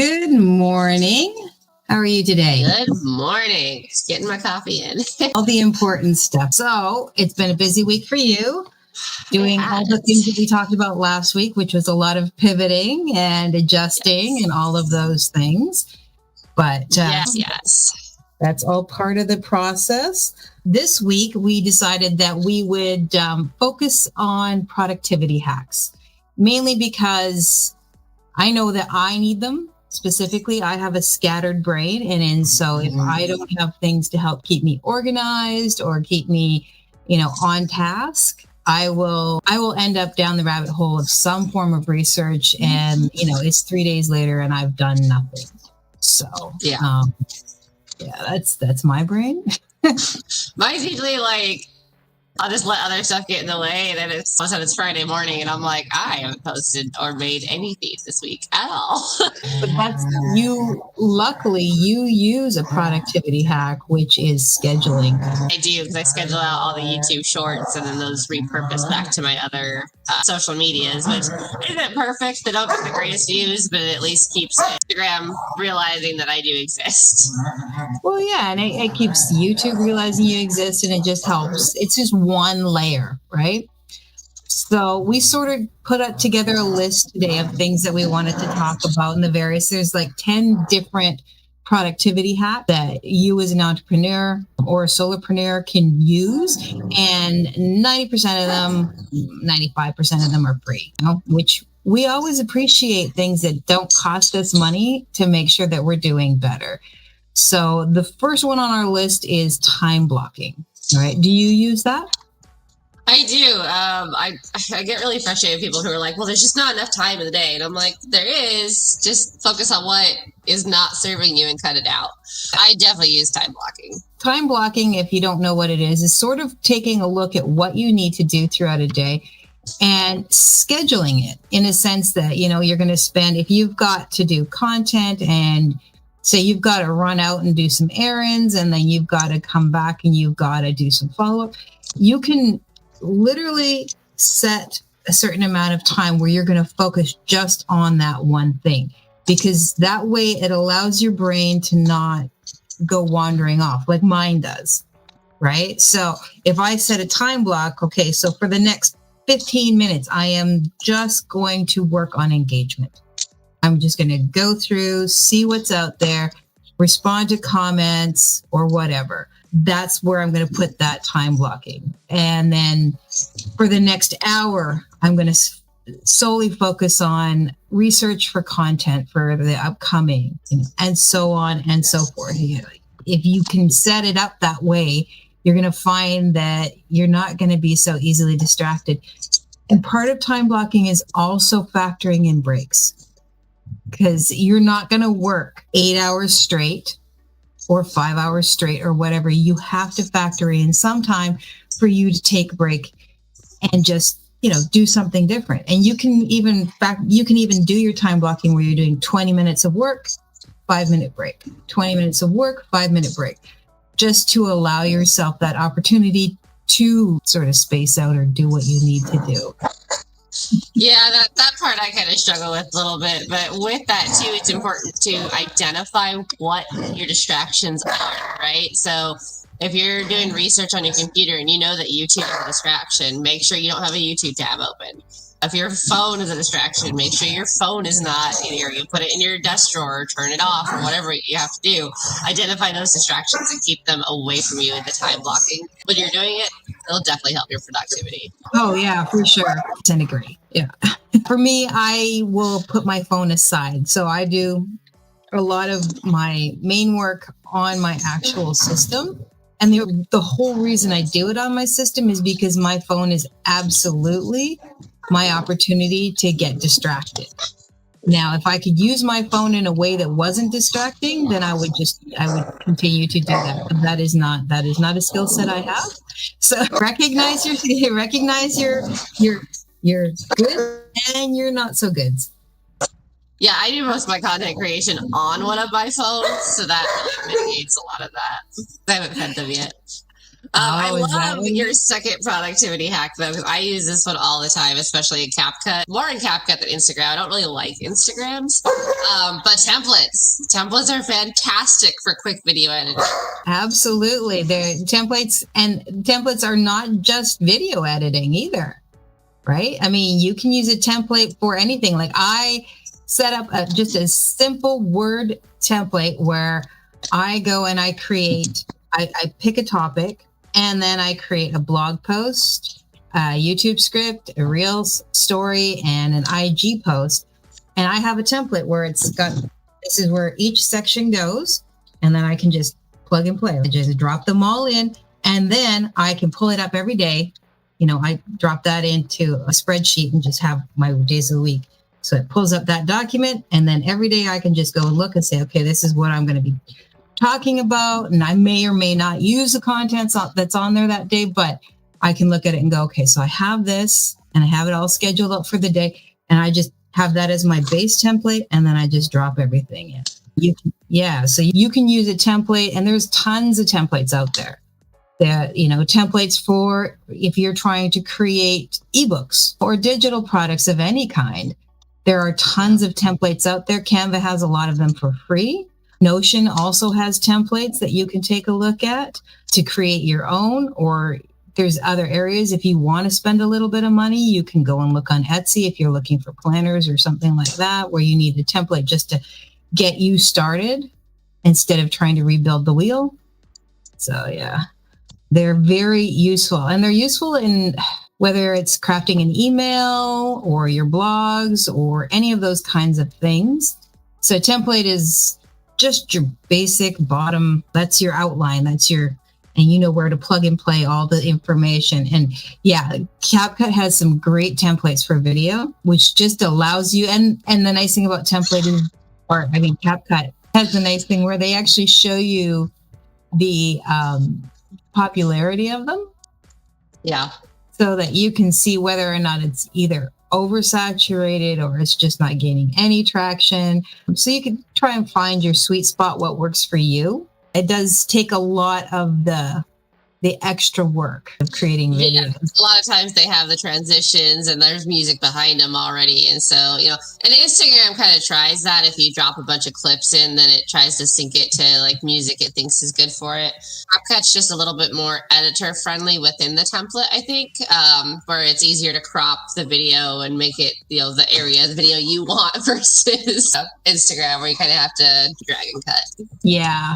Good morning. How are you today? Good morning. Just getting my coffee in. All the important stuff. So it's been a busy week for you, doing all the things that we talked about last week, which was a lot of pivoting and adjusting and all of those things. But yes, that's all part of the process. This week, we decided that we would focus on productivity hacks, mainly because I know that I need them. Specifically, I have a scattered brain. And so if I don't have things to help keep me organized or keep me, on task, I will end up down the rabbit hole of some form of research. And, it's 3 days later and I've done nothing. So, that's my brain. Mine's usually like, I'll just let other stuff get in the way, and then all of a sudden it's Friday morning, and I'm like, I haven't posted or made anything this week at all. But that's you. Luckily, you use a productivity hack, which is scheduling. I do, because I schedule out all the YouTube shorts, and then those repurpose back to my other social medias, which isn't perfect. They don't get the greatest views, but it at least keeps Instagram realizing that I do exist. Well, yeah, and it keeps YouTube realizing you exist, and it just helps. It's just one layer, right? So we sort of put together a list today of things that we wanted to talk about, and there's like 10 different productivity hacks that you as an entrepreneur or a solopreneur can use, and 90% of them, 95% of them are free, which we always appreciate things that don't cost us money to make sure that we're doing better. So the first one on our list is time blocking. All right. Do you use that? I do. I get really frustrated with people who are like, well, there's just not enough time in the day. And I'm like, there is. Just focus on what is not serving you and cut it out. I definitely use time blocking. Time blocking, if you don't know what it is sort of taking a look at what you need to do throughout a day and scheduling it in a sense that, you're going to spend, if you've got to do content and say you've got to run out and do some errands, and then you've got to come back and you've got to do some follow-up. You can literally set a certain amount of time where you're going to focus just on that one thing, because that way it allows your brain to not go wandering off like mine does, right? So if I set a time block, okay, so for the next 15 minutes, I am just going to work on engagement. I'm just going to go through, see what's out there, respond to comments or whatever. That's where I'm going to put that time blocking. And then for the next hour, I'm going to solely focus on research for content for the upcoming, and so on and so forth. If you can set it up that way, you're going to find that you're not going to be so easily distracted. And part of time blocking is also factoring in breaks. Because you're not going to work 8 hours straight or 5 hours straight or whatever. You have to factor in some time for you to take a break and just, do something different. And you can even do your time blocking where you're doing 20 minutes of work, 5-minute break, 20 minutes of work, 5-minute break, just to allow yourself that opportunity to sort of space out or do what you need to do. Yeah, that part I kind of struggle with a little bit. But with that, too, it's important to identify what your distractions are, right? So if you're doing research on your computer and you know that YouTube is a distraction, make sure you don't have a YouTube tab open. If your phone is a distraction, make sure your phone is not in here. You put it in your desk drawer, or turn it off, or whatever you have to do. Identify those distractions and keep them away from you in the time blocking. When you're doing it, it'll definitely help your productivity. Oh, yeah, for sure. I agree. Yeah. For me, I will put my phone aside. So I do a lot of my main work on my actual system. And the whole reason I do it on my system is because my phone is absolutely my opportunity to get distracted. Now, if I could use my phone in a way that wasn't distracting, then I would continue to do that. But that is not a skill set I have. So recognize your good and your not so goods. Yeah, I do most of my content creation on one of my phones, so that really mitigates a lot of that. I haven't had them yet. I is that love what your second productivity hack, though, because I use this one all the time, especially in CapCut. More in CapCut than Instagram. I don't really like Instagrams. But templates. Templates are fantastic for quick video editing. Absolutely. They're templates, and templates are not just video editing either, right? I mean, you can use a template for anything. Like I set up just a simple Word template where I go and I create, I pick a topic, and then I create a blog post, a YouTube script, a Reels story, and an IG post. And I have a template where it's got, this is where each section goes. And then I can just plug and play. I just drop them all in. And then I can pull it up every day. You know, I drop that into a spreadsheet and just have my days of the week. So it pulls up that document. And then every day I can just go and look and say, okay, this is what I'm going to be talking about, and I may or may not use the content that's on there that day, but I can look at it and go, okay, so I have this and I have it all scheduled up for the day, and I just have that as my base template, and then I just drop everything in. So you can use a template, and there's tons of templates out there. That, you know, templates for if you're trying to create ebooks or digital products of any kind. There are tons of templates out there. Canva has a lot of them for free. Notion also has templates that you can take a look at to create your own, or there's other areas. If you want to spend a little bit of money, you can go and look on Etsy if you're looking for planners or something like that, where you need a template just to get you started instead of trying to rebuild the wheel. So yeah, they're very useful, and they're useful in whether it's crafting an email or your blogs or any of those kinds of things. So template is just your basic bottom, that's your outline, that's your, and you know where to plug and play all the information. And yeah, CapCut has some great templates for video, which just allows you, and the nice thing about template is, CapCut has the nice thing where they actually show you the popularity of them. Yeah. So that you can see whether or not it's either oversaturated or it's just not gaining any traction. So you can try and find your sweet spot, what works for you. It does take a lot of the extra work of creating videos. Yeah, a lot of times they have the transitions and there's music behind them already. And so, you know, and Instagram kind of tries that. If you drop a bunch of clips in, then it tries to sync it to like music it thinks is good for it. CapCut's just a little bit more editor friendly within the template, I think, where it's easier to crop the video and make it, you know, the area of the video you want versus Instagram where you kind of have to drag and cut. Yeah.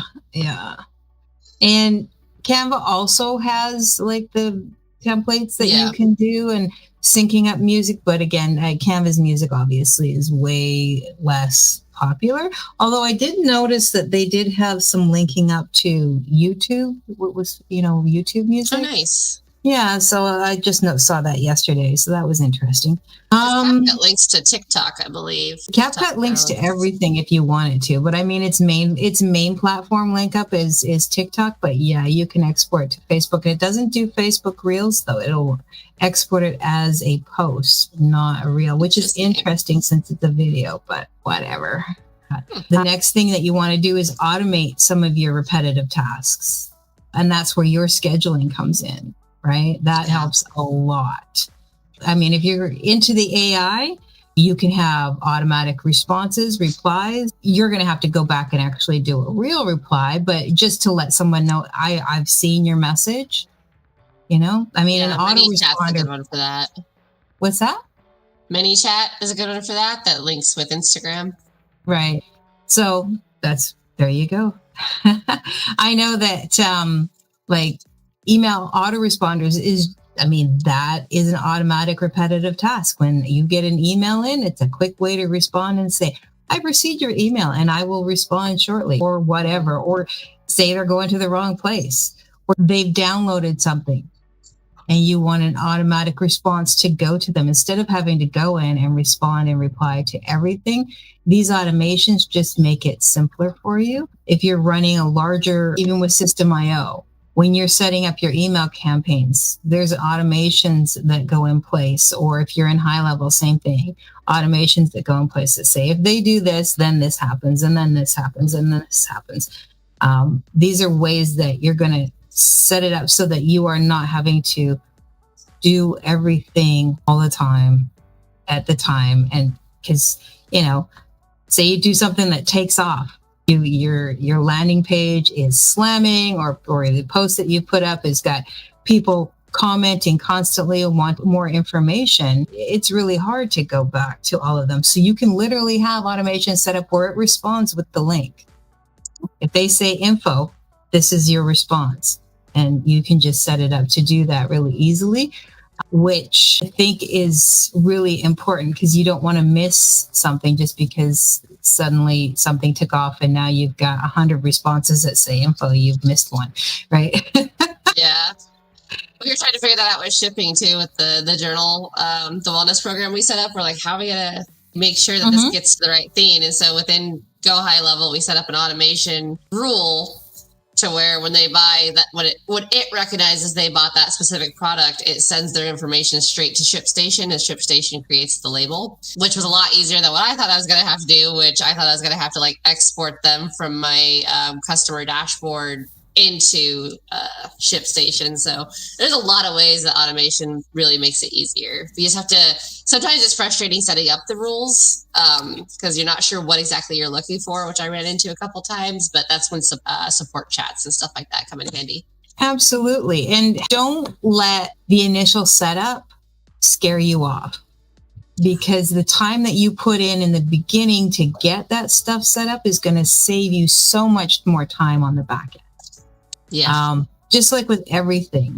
And Canva also has like the templates that you can do and syncing up music. But again, Canva's music obviously is way less popular. Although I did notice that they did have some linking up to YouTube. What was, YouTube music? Oh, nice. Yeah, so I just saw that yesterday, so that was interesting. CapCut links to TikTok, I believe. CapCut links to everything if you want it to, but I mean its main platform link up is TikTok. But yeah, you can export to Facebook. It doesn't do Facebook Reels though; it'll export it as a post, not a reel, which is interesting since it's a video. But whatever. The next thing that you want to do is automate some of your repetitive tasks, and that's where your scheduling comes in. Right? That helps a lot. I mean, if you're into the AI, you can have automatic responses, replies. You're going to have to go back and actually do a real reply, but just to let someone know, I've seen your message, an autoresponder is a good one for that. What's that? ManyChat is a good one for that. That links with Instagram. Right. So there you go. I know that, email autoresponders that is an automatic repetitive task. When you get an email in, it's a quick way to respond and say, I've received your email and I will respond shortly, or whatever, or say they're going to the wrong place, or they've downloaded something and you want an automatic response to go to them. Instead of having to go in and respond and reply to everything, these automations just make it simpler for you. If you're running a larger, even with System.io, when you're setting up your email campaigns, there's automations that go in place. Or if you're in high level, same thing, automations that go in place that say, if they do this, then this happens, and then this happens, and then this happens. These are ways that you're going to set it up so that you are not having to do everything all the time at the time. And because, say you do something that takes off, your landing page is slamming, or the post that you put up has got people commenting constantly and want more information. It's really hard to go back to all of them. So you can literally have automation set up where it responds with the link. If they say info, this is your response. And you can just set it up to do that really easily, which I think is really important, because you don't want to miss something just because suddenly something took off and now you've got 100 responses that say info, you've missed one, right? Yeah. We were trying to figure that out with shipping too, with the journal, the wellness program we set up. We're like, how are we going to make sure that this gets to the right thing? And so within Go High Level, we set up an automation rule to where when they buy that, when it recognizes they bought that specific product, it sends their information straight to ShipStation, and ShipStation creates the label, which was a lot easier than what I thought I was going to have to do, which I thought I was going to have to like export them from my customer dashboard into ShipStation. So there's a lot of ways that automation really makes it easier. You just have to, sometimes it's frustrating setting up the rules because you're not sure what exactly you're looking for, which I ran into a couple times, but that's when support chats and stuff like that come in handy. Absolutely. And don't let the initial setup scare you off, because the time that you put in the beginning to get that stuff set up is going to save you so much more time on the back end. Yeah. Just like with everything,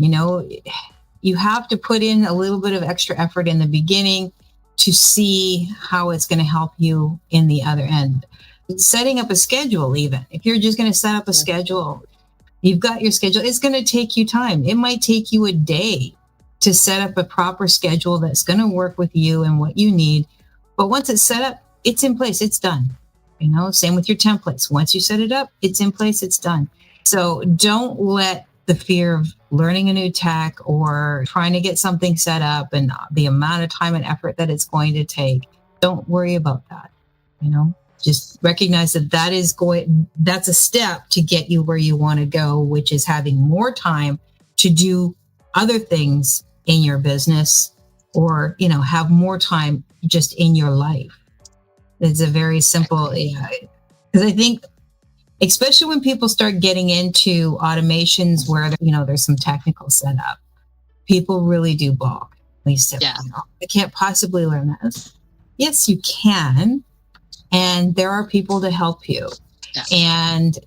you have to put in a little bit of extra effort in the beginning to see how it's going to help you in the other end. Setting up a schedule, even if you're just going to set up a schedule, you've got your schedule, it's going to take you time. It might take you a day to set up a proper schedule that's going to work with you and what you need. But once it's set up, it's in place, it's done. Same with your templates. Once you set it up, it's in place, it's done. So don't let the fear of learning a new tech or trying to get something set up and the amount of time and effort that it's going to take, don't worry about that. Just recognize that that's a step to get you where you want to go, which is having more time to do other things in your business, or, have more time just in your life. It's a very simple, because I think, especially when people start getting into automations where, there's some technical setup, people really do balk. They say, I can't possibly learn that. Yes, you can. And there are people to help you. Yeah. And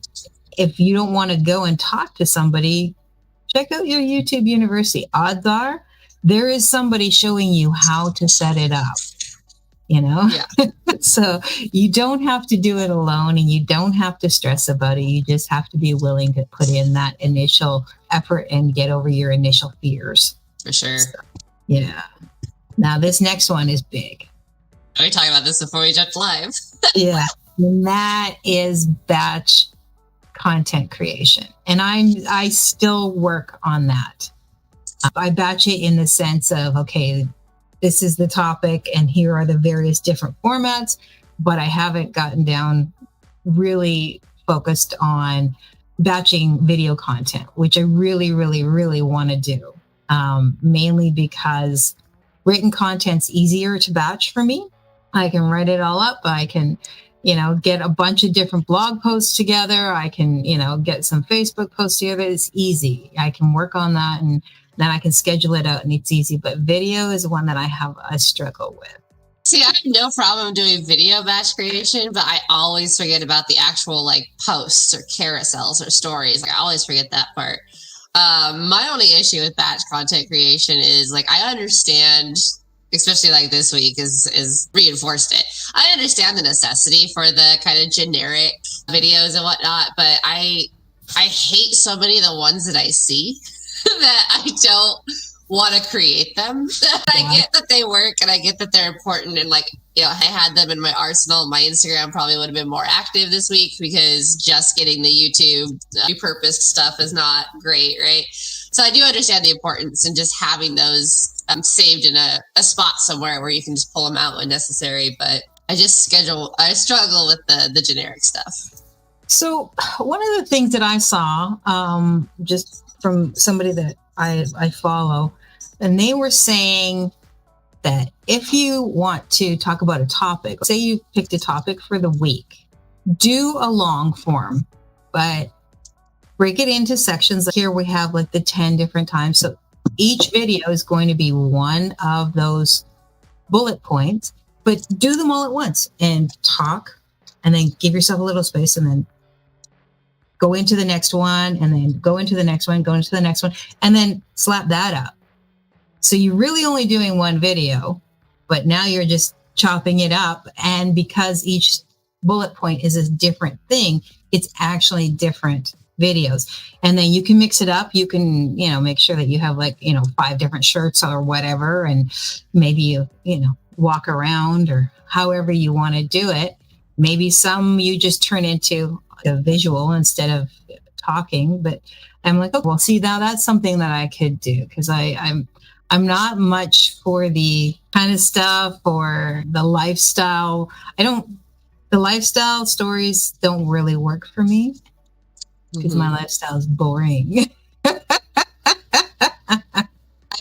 if you don't want to go and talk to somebody, check out your YouTube University. Odds are there is somebody showing you how to set it up. So you don't have to do it alone, and you don't have to stress about it. You just have to be willing to put in that initial effort and get over your initial fears. For sure. So, yeah. Now this next one is big. Are we talking about this before we jump live? Yeah. And that is batch content creation. And I still work on that. I batch it in the sense of, okay, this is the topic and here are the various different formats, but I haven't gotten down really focused on batching video content, which I really, really, really want to do. Mainly because written content's easier to batch for me. I can write it all up. I can, get a bunch of different blog posts together. I can, get some Facebook posts together. It's easy. I can work on that, and then I can schedule it out, and it's easy. But video is one that I struggle with. See, I have no problem doing video batch creation, but I always forget about the actual posts or carousels or stories. I always forget that part. My only issue with batch content creation is I understand, especially this week is reinforced it. I understand the necessity for the kind of generic videos and whatnot, but I hate so many of the ones that I see that I don't want to create them. I get that they work and I get that they're important, and I had them in my arsenal. My Instagram probably would have been more active this week because just getting the YouTube repurposed stuff is not great, right? So I do understand the importance in just having those saved in a spot somewhere where you can just pull them out when necessary. But I struggle with the generic stuff. So one of the things that I saw just from somebody that I follow, and they were saying that if you want to talk about a topic, say you picked a topic for the week, do a long form, but break it into sections. Here we have like the 10 different times. So each video is going to be one of those bullet points, but do them all at once and talk, and then give yourself a little space, and then go into the next one, and then go into the next one, go into the next one, and then slap that up. So you're really only doing one video, but now you're just chopping it up. And because each bullet point is a different thing, it's actually different videos. And then you can mix it up. You can, make sure that you have 5 different shirts or whatever. And maybe you walk around, or however you want to do it. Maybe some you just turn into a visual instead of talking. But I'm like, oh, well, see, now that's something that I could do, because I'm not much for the kind of stuff or the lifestyle. The lifestyle stories don't really work for me, because my lifestyle is boring. I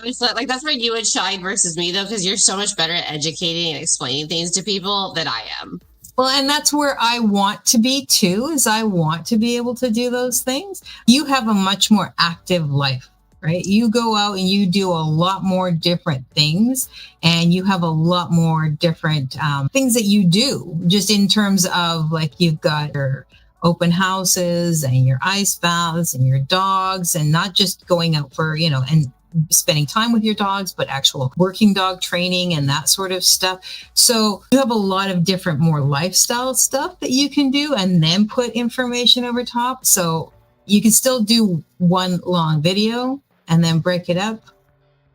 was like, that's where you would shine versus me, though, because you're so much better at educating and explaining things to people than I am. Well, and that's where I want to be too, is I want to be able to do those things. You have a much more active life, right? You go out and you do a lot more different things, and you have a lot more different things that you do, just in terms of you've got your open houses and your ice baths and your dogs, and not just going out for, and spending time with your dogs, but actual working dog training and that sort of stuff. So you have a lot of different, more lifestyle stuff that you can do, and then put information over top. So you can still do one long video and then break it up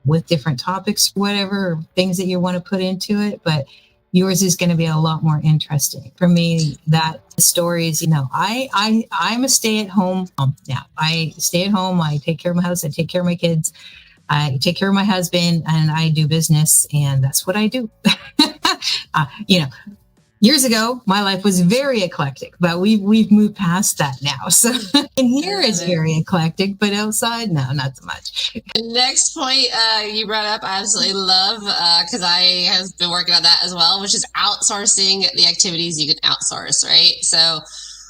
with different topics, whatever things that you want to put into it. But yours is going to be a lot more interesting. For me, that stories, I'm a stay-at-home mom now. I stay at home. I take care of my house. I take care of my kids. I take care of my husband, and I do business, and that's what I do. Years ago, my life was very eclectic, but we've moved past that now. So in here it's very eclectic, but outside, no, not so much. The next point you brought up, I absolutely love, because I have been working on that as well, which is outsourcing the activities you can outsource, right? So,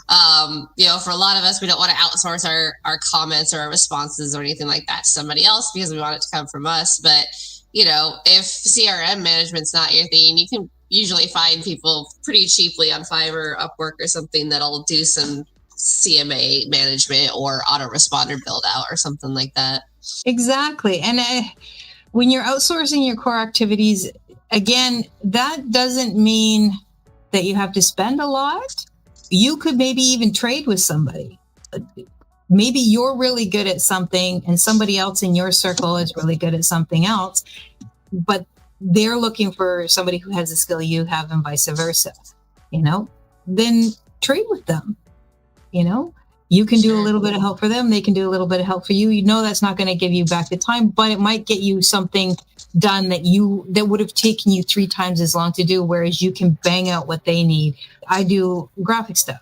for a lot of us, we don't want to outsource our comments or our responses or anything like that to somebody else, because we want it to come from us. But, if CRM management's not your thing, you can usually find people pretty cheaply on Fiverr, Upwork, or something that'll do some CMA management or autoresponder build out or something like that. Exactly. And when you're outsourcing your core activities, again, that doesn't mean that you have to spend a lot. You could maybe even trade with somebody. Maybe you're really good at something and somebody else in your circle is really good at something else, but they're looking for somebody who has a skill you have, and vice versa. Then trade with them. You can do a little bit of help for them. They can do a little bit of help for you. That's not going to give you back the time, but it might get you something done that would have taken you 3 times as long to do, whereas you can bang out what they need. I do graphic stuff.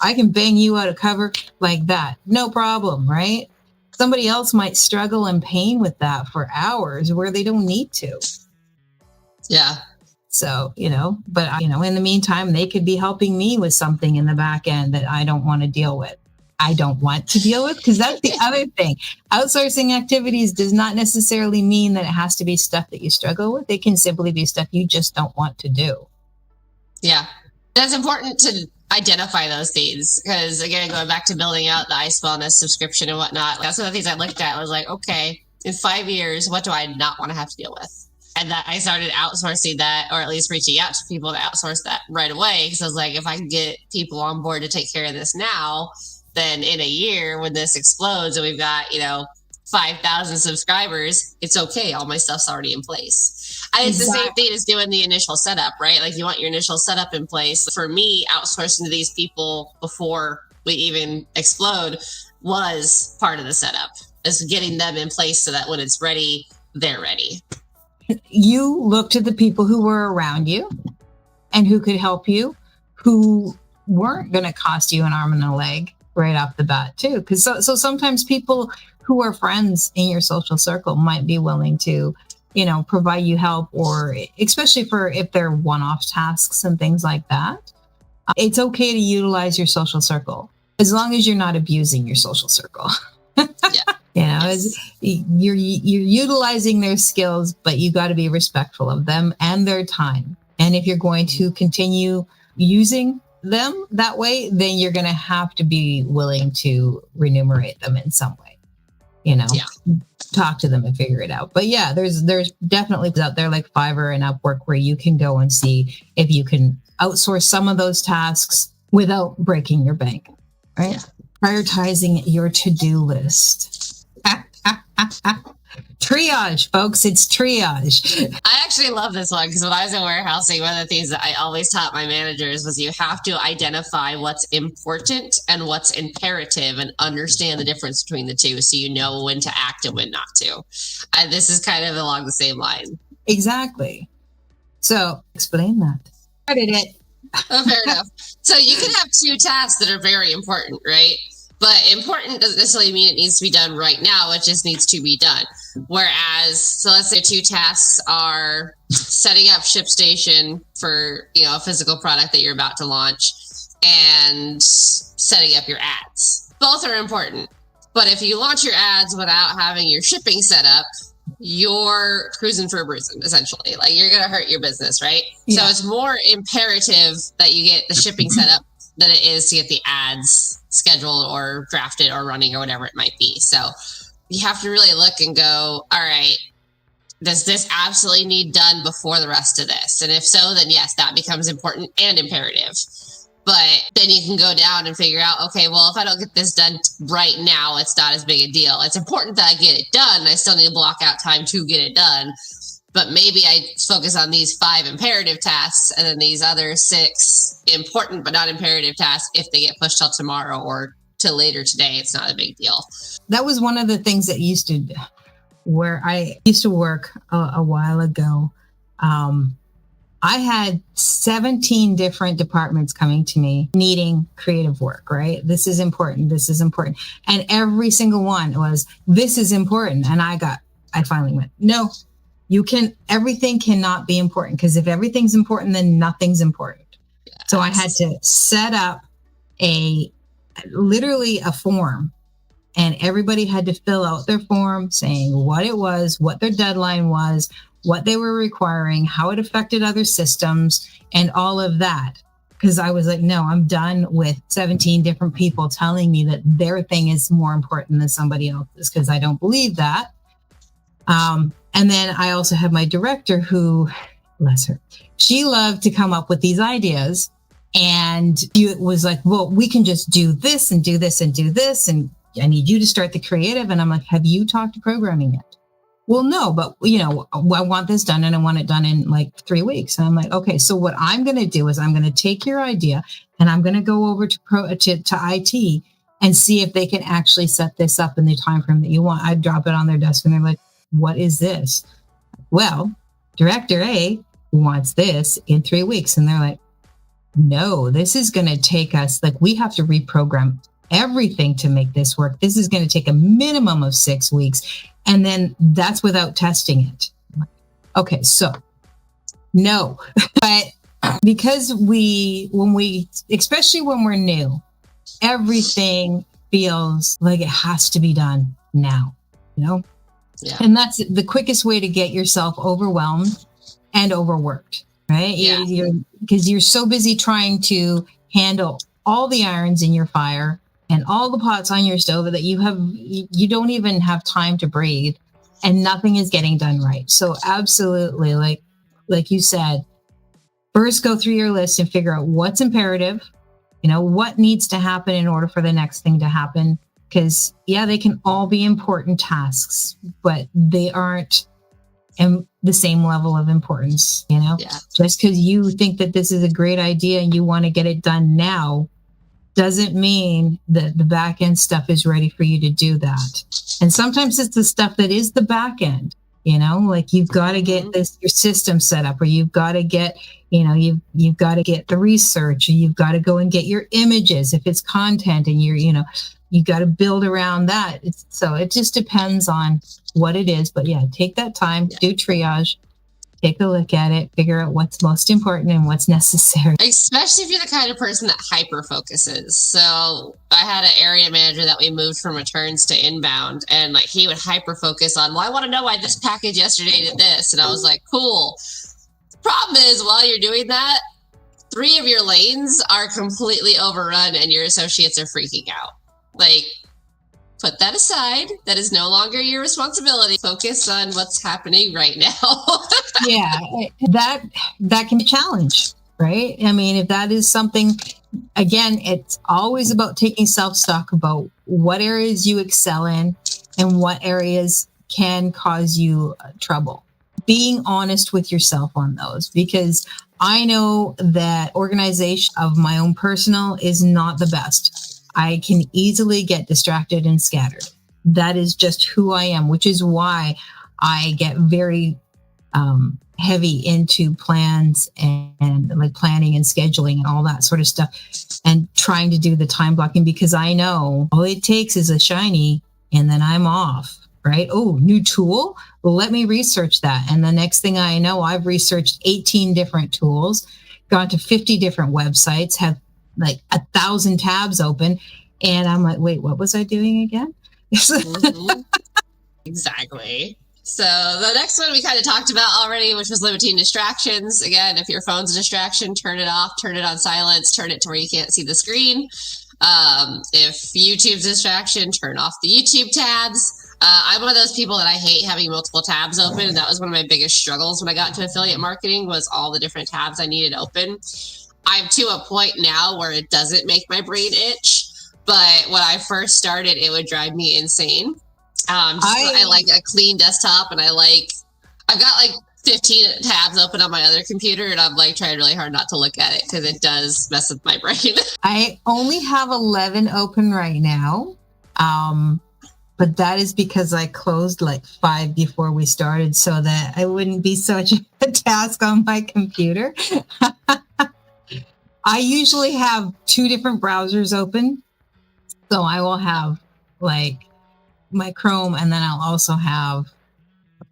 I can bang you out a cover like that. No problem, right? Somebody else might struggle and pain with that for hours where they don't need to. Yeah. So, but, in the meantime, they could be helping me with something in the back end that I don't want to deal with. I don't want to deal with, because that's the other thing. Outsourcing activities does not necessarily mean that it has to be stuff that you struggle with. It can simply be stuff you just don't want to do. Yeah. That's important to identify those things, because, again, going back to building out the Ice Wellness subscription and whatnot, that's one of the things I looked at. I was like, okay, in 5 years, what do I not want to have to deal with? And that I started outsourcing that, or at least reaching out to people to outsource that right away. Because I was like, if I can get people on board to take care of this now, then in a year when this explodes and we've got, 5,000 subscribers, it's okay. All my stuff's already in place. And it's the same thing as doing the initial setup, right? Like, you want your initial setup in place. For me, outsourcing to these people before we even explode was part of the setup, is getting them in place so that when it's ready, they're ready. You looked at the people who were around you and who could help you, who weren't going to cost you an arm and a leg right off the bat too. Because so sometimes people who are friends in your social circle might be willing to, provide you help, or especially for if they're one-off tasks and things like that. It's okay to utilize your social circle as long as you're not abusing your social circle. Yeah. You're utilizing their skills, but you got to be respectful of them and their time. And if you're going to continue using them that way, then you're going to have to be willing to remunerate them in some way. Talk to them and figure it out. But yeah, there's definitely out there like Fiverr and Upwork where you can go and see if you can outsource some of those tasks without breaking your bank, right? Yeah. Prioritizing your to-do list. Triage, folks. It's triage. I actually love this one because when I was in warehousing, one of the things that I always taught my managers was you have to identify what's important and what's imperative and understand the difference between the two so you know when to act and when not to. And this is kind of along the same line. Exactly. So explain that. I did it. Oh, fair enough. So you can have two tasks that are very important, right? But important doesn't necessarily mean it needs to be done right now. It just needs to be done. Whereas, so let's say two tasks are setting up ShipStation for, a physical product that you're about to launch and setting up your ads. Both are important. But if you launch your ads without having your shipping set up, you're cruising for a bruising, essentially. Like, you're going to hurt your business, right? Yeah. So it's more imperative that you get the shipping set up than it is to get the ads scheduled or drafted or running or whatever it might be. So you have to really look and go, all right, does this absolutely need done before the rest of this? And if so, then yes, that becomes important and imperative. But then you can go down and figure out, okay, well, if I don't get this done right now, it's not as big a deal. It's important that I get it done. I still need to block out time to get it done. But maybe I focus on these 5 imperative tasks and then these other 6 important but not imperative tasks. If they get pushed till tomorrow or till later today, it's not a big deal. That was one of the things that where I used to work a while ago. I had 17 different departments coming to me needing creative work, right? This is important. This is important. And every single one was, this is important. And I finally went, no, everything cannot be important, because if everything's important, then nothing's important. Yes. So I had to set up literally a form, and everybody had to fill out their form saying what it was, what their deadline was, what they were requiring, how it affected other systems, and all of that. Because I was like, no, I'm done with 17 different people telling me that their thing is more important than somebody else's, because I don't believe that. And then I also had my director who, bless her, she loved to come up with these ideas. And it was like, well, we can just do this and do this and do this. And I need you to start the creative. And I'm like, have you talked to programming yet? Well, no, but I want this done, and I want it done in like 3 weeks. And I'm like, okay, so what I'm going to do is I'm going to take your idea and I'm going to go over to IT and see if they can actually set this up in the time frame that you want. I drop it on their desk and they're like, what is this? Well, Director A wants this in 3 weeks. And they're like, no, this is going to take us, like, we have to reprogram everything to make this work. This is going to take a minimum of 6 weeks. And then that's without testing it. Okay, so no, but because especially when we're new, everything feels like it has to be done now, Yeah. And that's the quickest way to get yourself overwhelmed and overworked, right? Yeah. Because you're so busy trying to handle all the irons in your fire and all the pots on your stove that you don't even have time to breathe, and nothing is getting done right. So absolutely, like you said, first go through your list and figure out what's imperative, what needs to happen in order for the next thing to happen. Because they can all be important tasks, but they aren't the same level of importance, Yeah. Just because you think that this is a great idea and you want to get it done now doesn't mean that the back end stuff is ready for you to do that. And sometimes it's the stuff that is the back end, like you've got to get your system set up, or you've got to get, you've got to get the research, or you've got to go and get your images if it's content, and you got to build around that. So it just depends on what it is. But yeah, take that time, do triage, take a look at it, figure out what's most important and what's necessary. Especially if you're the kind of person that hyper focuses. So I had an area manager that we moved from returns to inbound, and like he would hyper focus on, well, I want to know why this package yesterday did this. And I was like, cool. The problem is, while you're doing that, 3 of your lanes are completely overrun and your associates are freaking out. Like, put that aside. That is no longer your responsibility. Focus on what's happening right now. Yeah, that can be a challenge, right? I mean, if that is something, again, it's always about taking self-stock about what areas you excel in and what areas can cause you trouble. Being honest with yourself on those, because I know that organization of my own personal is not the best. I can easily get distracted and scattered. That is just who I am, which is why I get very heavy into plans and like planning and scheduling and all that sort of stuff, and trying to do the time blocking, because I know all it takes is a shiny and then I'm off, right? Oh, new tool. Well, let me research that. And the next thing I know, I've researched 18 different tools, gone to 50 different websites, have like 1,000 tabs open. And I'm like, wait, what was I doing again? Mm-hmm. Exactly. So the next one we kind of talked about already, which was limiting distractions. Again, if your phone's a distraction, turn it off, turn it on silence, turn it to where you can't see the screen. If YouTube's a distraction, turn off the YouTube tabs. I'm one of those people that I hate having multiple tabs open. And that was one of my biggest struggles when I got into affiliate marketing, was all the different tabs I needed open. I'm to a point now where it doesn't make my brain itch. But when I first started, it would drive me insane. I like a clean desktop, and I've got like 15 tabs open on my other computer, and I'm like trying really hard not to look at it because it does mess with my brain. I only have 11 open right now. But that is because I closed like 5 before we started so that I wouldn't be such a task on my computer. I usually have 2 different browsers open. So I will have like my Chrome, and then I'll also have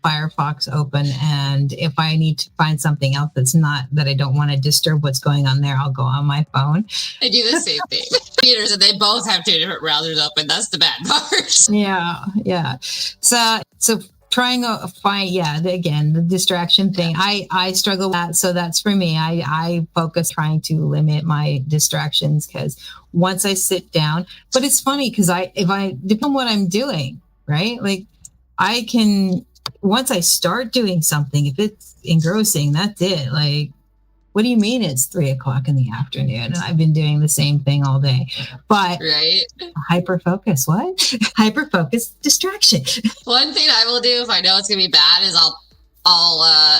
Firefox open. And if I need to find something else that I don't want to disturb what's going on there, I'll go on my phone. I do the same thing. Computers, and they both have 2 different browsers open. That's the bad part. Yeah. So trying to find, again, the distraction thing. I struggle with that. So that's for me. I focus trying to limit my distractions, because once I sit down, but it's funny because if I depend on what I'm doing, right? Like I can, once I start doing something, if it's engrossing, that's it. Like, what do you mean it's 3:00 in the afternoon and I've been doing the same thing all day? But right. Hyper focus distraction. One thing I will do if I know it's gonna be bad is I'll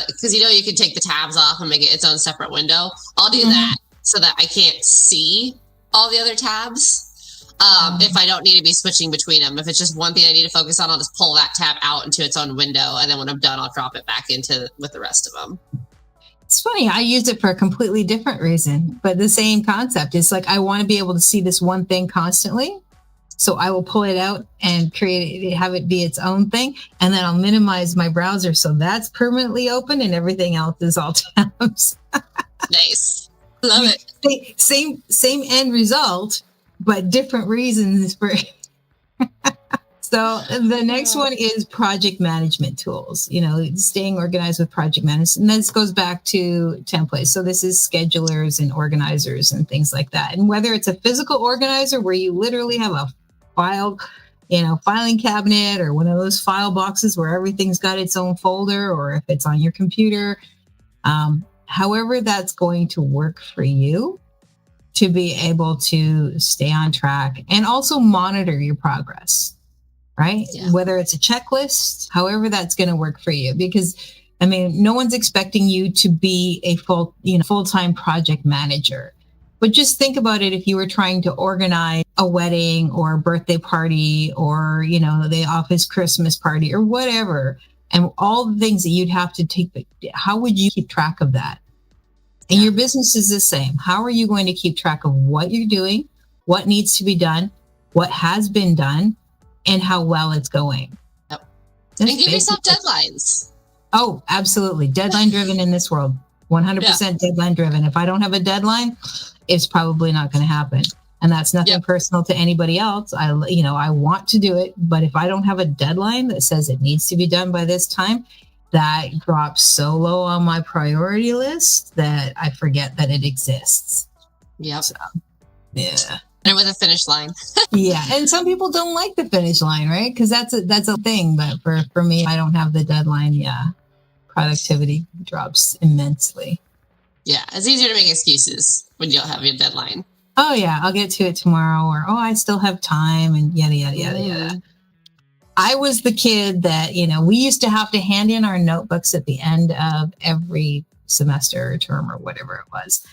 because you can take the tabs off and make it its own separate window. I'll do that so that I can't see all the other tabs. If I don't need to be switching between them. If it's just one thing I need to focus on, I'll just pull that tab out into its own window, and then when I'm done, I'll drop it back into with the rest of them. It's funny. I used it for a completely different reason, but the same concept. It's like I want to be able to see this one thing constantly. So I will pull it out and have it be its own thing. And then I'll minimize my browser so that's permanently open and everything else is all tabs. Nice. Love it. Same end result, but different reasons for So the next one is project management tools, staying organized with project management. And this goes back to templates. So this is schedulers and organizers and things like that. And whether it's a physical organizer where you literally have a file, filing cabinet, or one of those file boxes where everything's got its own folder, or if it's on your computer, however that's going to work for you to be able to stay on track and also monitor your progress. Right? Yeah. Whether it's a checklist, however that's going to work for you, because no one's expecting you to be a full-time project manager. But just think about it. If you were trying to organize a wedding or a birthday party or, the office Christmas party or whatever, and all the things that you'd have to take, how would you keep track of that? And your business is the same. How are you going to keep track of what you're doing, what needs to be done, what has been done, and how well it's going. Yep. And give yourself deadlines. Oh, absolutely. Deadline driven in this world. 100% deadline driven. If I don't have a deadline, it's probably not going to happen. And that's nothing personal to anybody else. I want to do it, but if I don't have a deadline that says it needs to be done by this time, that drops so low on my priority list that I forget that it exists. Yep. So, yeah. And with a finish line. Yeah. And some people don't like the finish line, right? Because that's a thing. But for me, I don't have the deadline. Yeah. Productivity drops immensely. Yeah. It's easier to make excuses when you don't have your deadline. Oh, yeah, I'll get to it tomorrow, or, oh, I still have time, and yada, yada, yada, yada. I was the kid that, we used to have to hand in our notebooks at the end of every semester or term or whatever it was.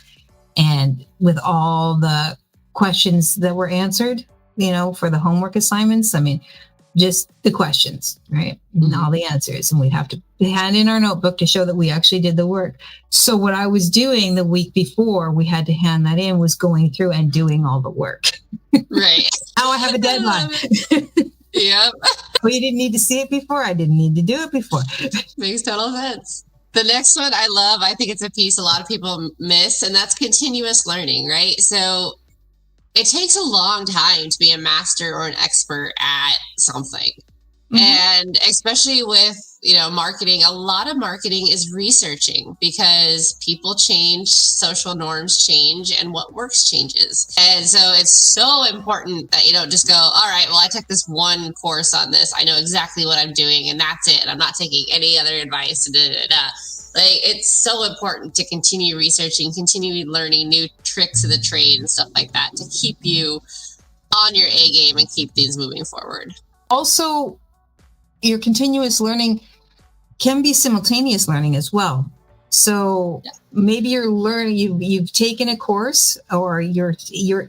And with all the questions that were answered, for the homework assignments, just the questions, right? And all the answers. And we'd have to hand in our notebook to show that we actually did the work. So what I was doing the week before we had to hand that in was going through and doing all the work. Right. Now I have a deadline. Yep. Well, you didn't need to see it before. I didn't need to do it before. Makes total sense. The next one I love, I think it's a piece a lot of people miss, and that's continuous learning, right? So it takes a long time to be a master or an expert at something. Mm-hmm. And especially with, marketing, a lot of marketing is researching because people change, social norms change, and what works changes. And so it's so important that you don't just go, all right, well, I took this one course on this. I know exactly what I'm doing, and that's it. I'm not taking any other advice. Like, it's so important to continue researching, continue learning new tricks of the trade and stuff like that to keep you on your A game and keep things moving forward. Also, your continuous learning can be simultaneous learning as well. So maybe you're learning, you've taken a course, or you're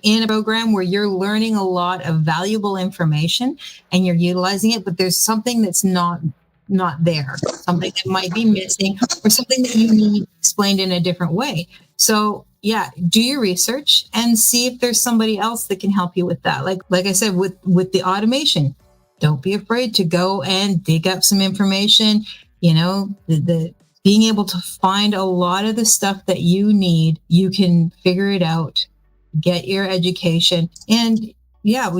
in a program where you're learning a lot of valuable information and you're utilizing it, but there's something that's not there, something that might be missing, or something that you need explained in a different way. So do your research and see if there's somebody else that can help you with that. Like I said, with the automation, don't be afraid to go and dig up some information. The being able to find a lot of the stuff that you need, you can figure it out, get your education. And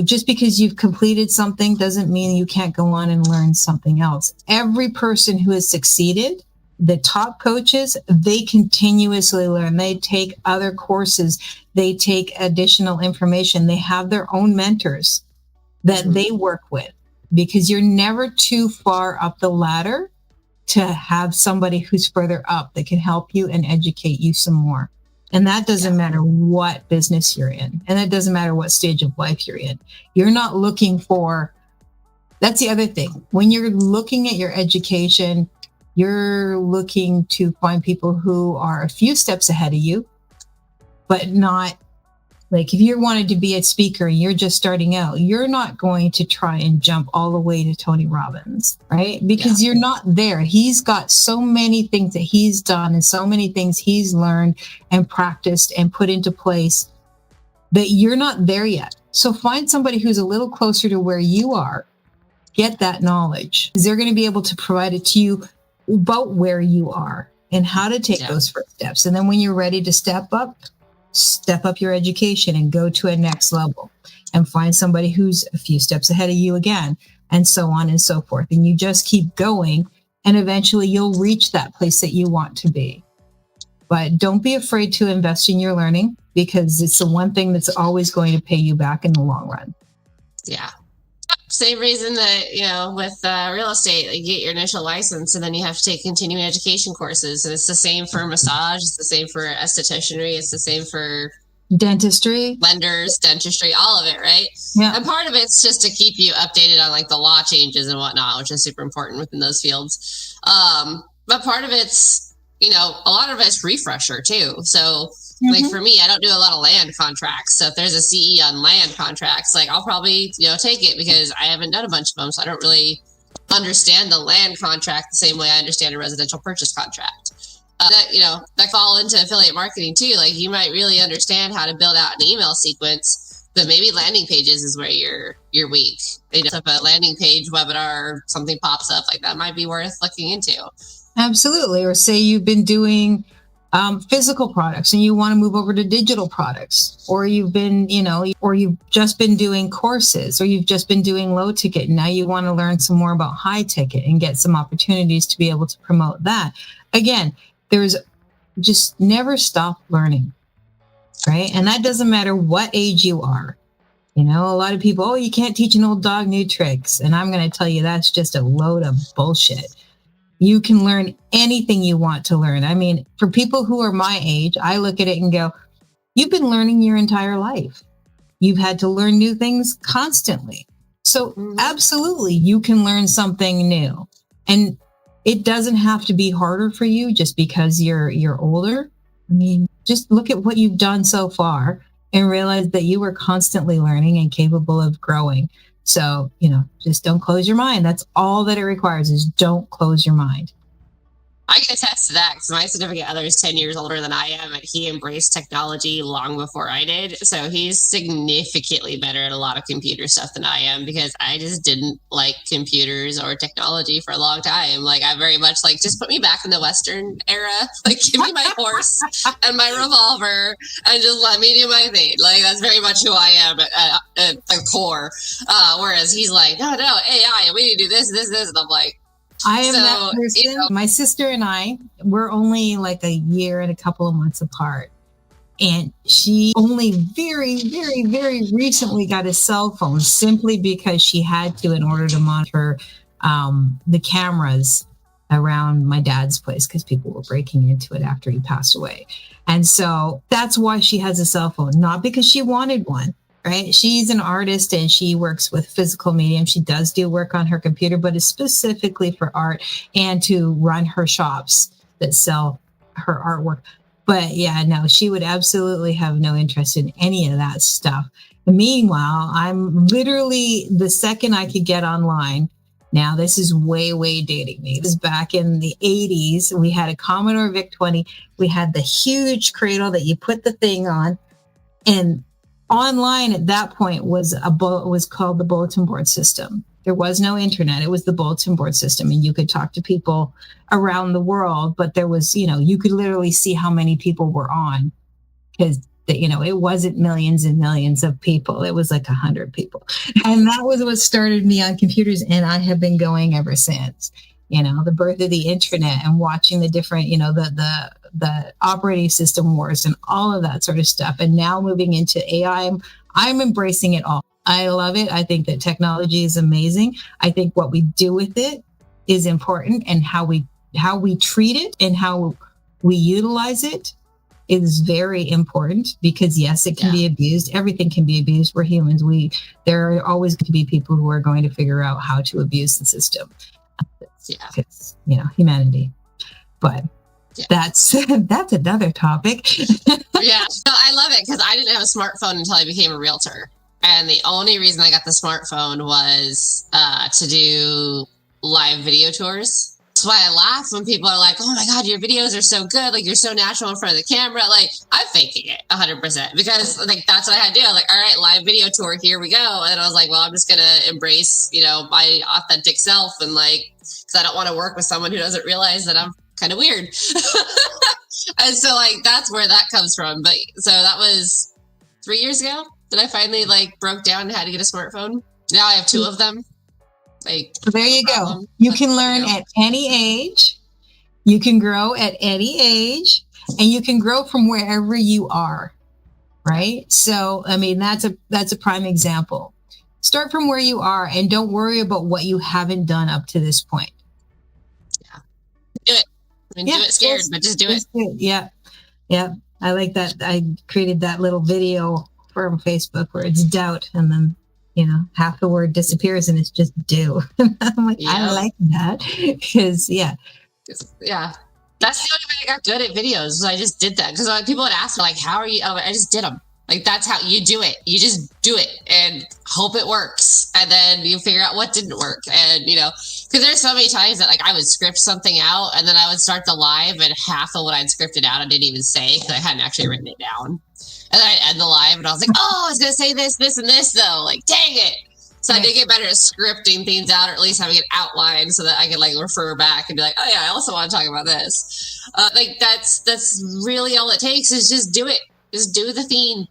just because you've completed something doesn't mean you can't go on and learn something else. Every person who has succeeded, the top coaches, they continuously learn. They take other courses. They take additional information. They have their own mentors that they work with, because you're never too far up the ladder to have somebody who's further up that can help you and educate you some more. And that doesn't matter what business you're in. And it doesn't matter what stage of life you're in. You're not looking for, that's the other thing. When you're looking at your education, you're looking to find people who are a few steps ahead of you, but not, like, if you wanted to be a speaker and you're just starting out, you're not going to try and jump all the way to Tony Robbins, right? Because you're not there. He's got so many things that he's done and so many things he's learned and practiced and put into place that you're not there yet. So find somebody who's a little closer to where you are, get that knowledge. They're going to be able to provide it to you about where you are and how to take those first steps. And then when you're ready to step up your education and go to a next level, and find somebody who's a few steps ahead of you again, and so on and so forth. And you just keep going, and eventually you'll reach that place that you want to be. But don't be afraid to invest in your learning, because it's the one thing that's always going to pay you back in the long run. Yeah. Same reason that, with real estate, you get your initial license and then you have to take continuing education courses. And it's the same for massage. It's the same for estheticianry. It's the same for dentistry, lenders, dentistry, all of it, right? Yeah. And part of it's just to keep you updated on the law changes and whatnot, which is super important within those fields. But part of it's, a lot of it's refresher too. So for me, I don't do a lot of land contracts. So if there's a CE on land contracts, I'll probably, take it because I haven't done a bunch of them. So I don't really understand the land contract the same way I understand a residential purchase contract. That fall into affiliate marketing too. You might really understand how to build out an email sequence, So maybe landing pages is where you're weak. If a landing page webinar, something pops up, like that might be worth looking into. Absolutely. Or say you've been doing physical products and you want to move over to digital products, or you've been, or you've just been doing courses, or you've just been doing low ticket. Now you want to learn some more about high ticket and get some opportunities to be able to promote that. Again, there's just never stop learning, right? And that doesn't matter what age you are. A lot of people, you can't teach an old dog new tricks. And I'm going to tell you, that's just a load of bullshit. You can learn anything you want to learn. I mean, for people who are my age, I look at it and go, you've been learning your entire life. You've had to learn new things constantly. So absolutely, you can learn something new. And it doesn't have to be harder for you just because you're older. I mean, just look at what you've done so far and realize that you are constantly learning and capable of growing. So, just don't close your mind. That's all that it requires, is don't close your mind. I can attest to that because my significant other is 10 years older than I am, and he embraced technology long before I did. So he's significantly better at a lot of computer stuff than I am, because I just didn't like computers or technology for a long time. Like, I very much like, just put me back in the Western era. Like, give me my horse and my revolver and just let me do my thing. Like, that's very much who I am at the core. Whereas he's like, no, AI, we need to do this. And I'm like, I am that person. My sister and I, we're only like a year and a couple of months apart. And she only very, very, very recently got a cell phone, simply because she had to, in order to monitor the cameras around my dad's place, because people were breaking into it after he passed away. And so that's why she has a cell phone, not because she wanted one. Right? She's an artist and she works with physical medium. She does do work on her computer, but it's specifically for art and to run her shops that sell her artwork. But yeah, no, she would absolutely have no interest in any of that stuff. And meanwhile, I'm literally, the second I could get online, now this is way, way dating me. This is back in the 80s. We had a Commodore VIC-20. We had the huge cradle that you put the thing on, and online at that point was called the bulletin board system. There was no internet. It was the bulletin board system, and you could talk to people around the world, but there was, you could literally see how many people were on, because, it wasn't millions and millions of people. It was like 100 people. And that was what started me on computers. And I have been going ever since. The birth of the internet and watching the different, the operating system wars and all of that sort of stuff. And now moving into AI, I'm embracing it all. I love it. I think that technology is amazing. I think what we do with it is important, and how we treat it and how we utilize it is very important, because yes, it can be abused. Everything can be abused. We're humans. There are always going to be people who are going to figure out how to abuse the system. It's, humanity. But that's another topic. Yeah, no, I love it, because I didn't have a smartphone until I became a realtor. And the only reason I got the smartphone was to do live video tours. That's why I laugh when people are like, oh my God, your videos are so good. Like, you're so natural in front of the camera. Like, I'm faking it 100%, because like, that's what I had to do. I was like, all right, live video tour, here we go. And I was like, well, I'm just going to embrace, my authentic self. And like, because I don't want to work with someone who doesn't realize that I'm kind of weird. And so like, that's where that comes from. But so that was 3 years ago that I finally like broke down and had to get a smartphone. Now I have 2 of them. Like, so there you go. You can learn at any age. You can grow at any age, and you can grow from wherever you are. Right. So, I mean, that's a prime example. Start from where you are and don't worry about what you haven't done up to this point. Yeah. Do it. I mean, do it scared, but just do it. Yeah. Yeah. I like that. I created that little video from Facebook where it's doubt, and then, half the word disappears and it's just do. I'm like, I like that, because, yeah. That's the only way I got good at videos. I just did that, because people would ask me, like, how are you? Oh, I just did them. Like, that's how you do it. You just do it and hope it works. And then you figure out what didn't work. And, because there's so many times that, like, I would script something out, and then I would start the live, and half of what I'd scripted out I didn't even say, because I hadn't actually written it down. And then I end the live, and I was like, oh, I was going to say this, this, and this, though. Like, dang it. So I did get better at scripting things out, or at least having an outline so that I could, like, refer back and be like, oh, yeah, I also want to talk about this. Like, that's really all it takes is just do it. Just do the theme.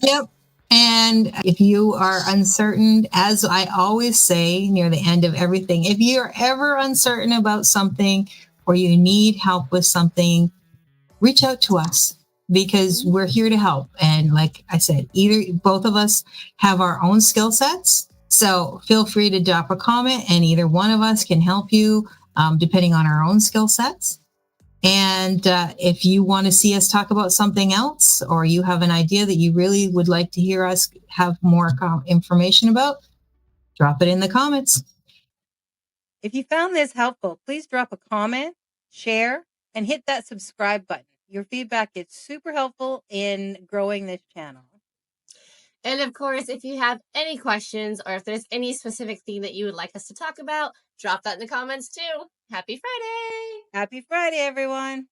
Yep. And if you are uncertain, as I always say near the end of everything, if you're ever uncertain about something or you need help with something, reach out to us because we're here to help. And like I said, both of us have our own skill sets. So feel free to drop a comment and either one of us can help you depending on our own skill sets. And if you want to see us talk about something else, or you have an idea that you really would like to hear us have more information about, drop it in the comments. If you found this helpful, please drop a comment, share, and hit that subscribe button. Your feedback is super helpful in growing this channel. And of course, if you have any questions or if there's any specific thing that you would like us to talk about, drop that in the comments too. Happy Friday! Happy Friday, everyone!